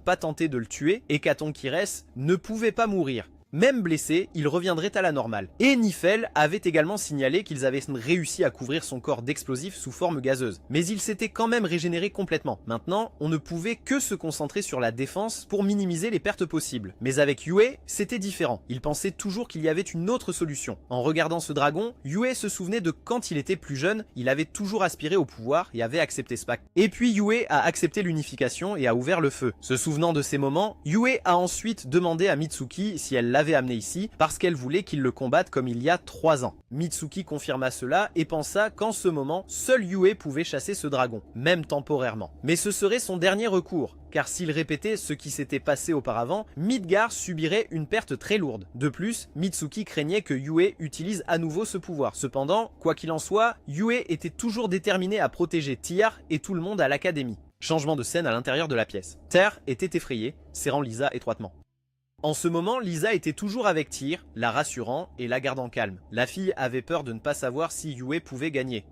pas tenter de le tuer et Katon Kires ne pouvait pas mourir. Même blessé, il reviendrait à la normale. Et Nifel avait également signalé qu'ils avaient réussi à couvrir son corps d'explosifs sous forme gazeuse. Mais il s'était quand même régénéré complètement. Maintenant, on ne pouvait que se concentrer sur la défense pour minimiser les pertes possibles. Mais avec Yue, c'était différent. Il pensait toujours qu'il y avait une autre solution. En regardant ce dragon, Yue se souvenait de quand il était plus jeune, il avait toujours aspiré au pouvoir et avait accepté ce pacte. Et puis Yue a accepté l'unification et a ouvert le feu. Se souvenant de ces moments, Yue a ensuite demandé à Mitsuki si elle l'avait amené ici parce qu'elle voulait qu'il le combatte comme il y a 3 ans. Mitsuki confirma cela et pensa qu'en ce moment, seul Yue pouvait chasser ce dragon, même temporairement. Mais ce serait son dernier recours, car s'il répétait ce qui s'était passé auparavant, Midgar subirait une perte très lourde. De plus, Mitsuki craignait que Yue utilise à nouveau ce pouvoir. Cependant, quoi qu'il en soit, Yue était toujours déterminé à protéger Tyr et tout le monde à l'académie. Changement de scène à l'intérieur de la pièce. Terre était effrayée, serrant Lisa étroitement. En ce moment, Lisa était toujours avec Tyr, la rassurant et la gardant calme. La fille avait peur de ne pas savoir si Yue pouvait gagner.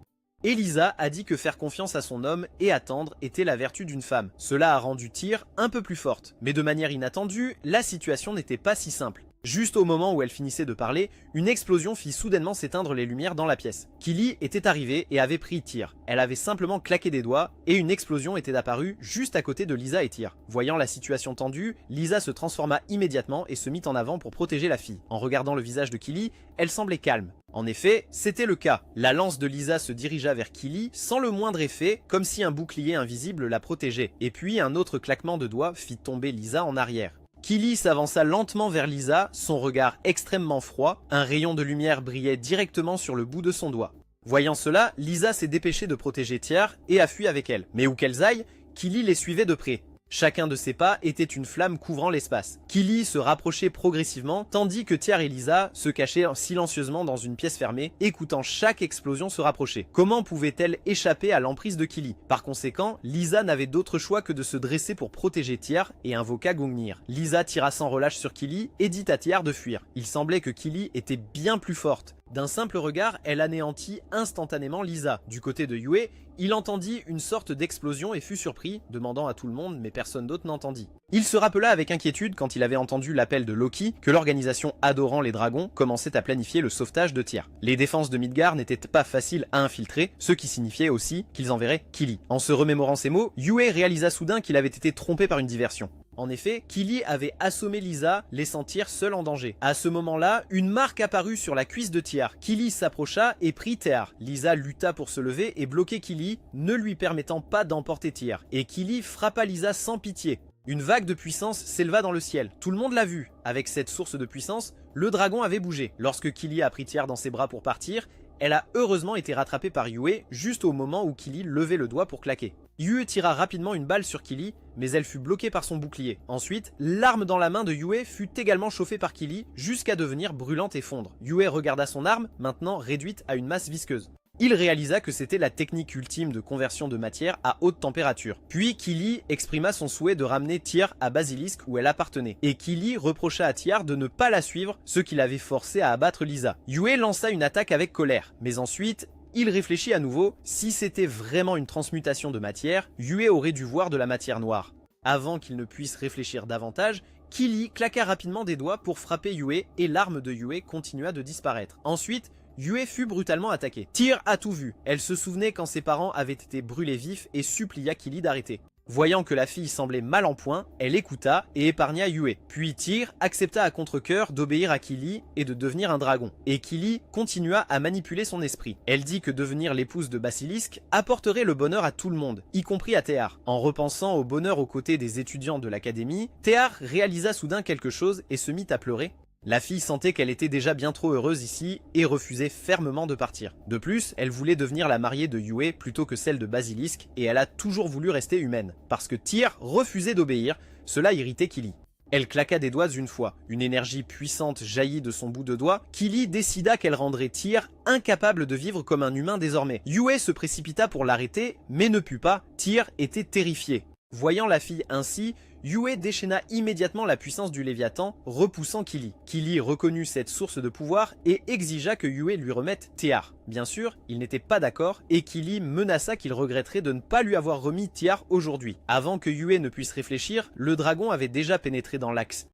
Et Lisa a dit que faire confiance à son homme et attendre était la vertu d'une femme. Cela a rendu Tyr un peu plus forte. Mais de manière inattendue, la situation n'était pas si simple. Juste au moment où elle finissait de parler, une explosion fit soudainement s'éteindre les lumières dans la pièce. Kili était arrivée et avait pris Tyr. Elle avait simplement claqué des doigts et une explosion était apparue juste à côté de Lisa et Tyr. Voyant la situation tendue, Lisa se transforma immédiatement et se mit en avant pour protéger la fille. En regardant le visage de Kili, elle semblait calme. En effet, c'était le cas. La lance de Lisa se dirigea vers Kili sans le moindre effet, comme si un bouclier invisible la protégeait. Et puis un autre claquement de doigts fit tomber Lisa en arrière. Kili s'avança lentement vers Lisa, son regard extrêmement froid, un rayon de lumière brillait directement sur le bout de son doigt. Voyant cela, Lisa s'est dépêchée de protéger Tyr et a fui avec elle. Mais où qu'elles aillent, Kili les suivait de près. Chacun de ses pas était une flamme couvrant l'espace. Kili se rapprochait progressivement, tandis que Tyr et Lisa se cachaient silencieusement dans une pièce fermée, écoutant chaque explosion se rapprocher. Comment pouvait-elle échapper à l'emprise de Kili? Par conséquent, Lisa n'avait d'autre choix que de se dresser pour protéger Tyr et invoqua Gungnir. Lisa tira sans relâche sur Kili et dit à Tyr de fuir. Il semblait que Kili était bien plus forte. D'un simple regard, elle anéantit instantanément Lisa. Du côté de Yue, il entendit une sorte d'explosion et fut surpris, demandant à tout le monde, mais personne d'autre n'entendit. Il se rappela avec inquiétude quand il avait entendu l'appel de Loki que l'organisation adorant les dragons commençait à planifier le sauvetage de Tyr. Les défenses de Midgard n'étaient pas faciles à infiltrer, ce qui signifiait aussi qu'ils enverraient Kili. En se remémorant ces mots, Yue réalisa soudain qu'il avait été trompé par une diversion. En effet, Kili avait assommé Lisa, laissant Tyr seul en danger. À ce moment-là, une marque apparut sur la cuisse de Tyr. Kili s'approcha et prit Tyr. Lisa lutta pour se lever et bloquer Kili, ne lui permettant pas d'emporter Tyr. Et Kili frappa Lisa sans pitié. Une vague de puissance s'éleva dans le ciel. Tout le monde l'a vu. Avec cette source de puissance, le dragon avait bougé. Lorsque Kili a pris Tyr dans ses bras pour partir, elle a heureusement été rattrapée par Yue juste au moment où Kili levait le doigt pour claquer. Yue tira rapidement une balle sur Kili, mais elle fut bloquée par son bouclier. Ensuite, l'arme dans la main de Yue fut également chauffée par Kili jusqu'à devenir brûlante et fondre. Yue regarda son arme, maintenant réduite à une masse visqueuse. Il réalisa que c'était la technique ultime de conversion de matière à haute température. Puis Kili exprima son souhait de ramener Tyr à Basilisk où elle appartenait. Et Kili reprocha à Tyr de ne pas la suivre, ce qui l'avait forcé à abattre Lisa. Yue lança une attaque avec colère, mais ensuite, il réfléchit à nouveau. Si c'était vraiment une transmutation de matière, Yue aurait dû voir de la matière noire. Avant qu'il ne puisse réfléchir davantage, Kili claqua rapidement des doigts pour frapper Yue et l'arme de Yue continua de disparaître. Ensuite, Yue fut brutalement attaquée. Tyr a tout vu. Elle se souvenait quand ses parents avaient été brûlés vifs et supplia Kili d'arrêter. Voyant que la fille semblait mal en point, elle écouta et épargna Yue. Puis Tyr accepta à contre-cœur d'obéir à Kili et de devenir un dragon. Et Kili continua à manipuler son esprit. Elle dit que devenir l'épouse de Basilisk apporterait le bonheur à tout le monde, y compris à Théar. En repensant au bonheur aux côtés des étudiants de l'académie, Théar réalisa soudain quelque chose et se mit à pleurer. La fille sentait qu'elle était déjà bien trop heureuse ici et refusait fermement de partir. De plus, elle voulait devenir la mariée de Yue plutôt que celle de Basilisk et elle a toujours voulu rester humaine. Parce que Tyr refusait d'obéir, cela irritait Kili. Elle claqua des doigts une fois. Une énergie puissante jaillit de son bout de doigt. Kili décida qu'elle rendrait Tyr incapable de vivre comme un humain désormais. Yue se précipita pour l'arrêter, mais ne put pas. Tyr était terrifié. Voyant la fille ainsi, Yue déchaîna immédiatement la puissance du Léviathan, repoussant Kili. Kili reconnut cette source de pouvoir et exigea que Yue lui remette Tiar. Bien sûr, il n'était pas d'accord et Kili menaça qu'il regretterait de ne pas lui avoir remis Tiar aujourd'hui. Avant que Yue ne puisse réfléchir, le dragon avait déjà pénétré dans l'axe.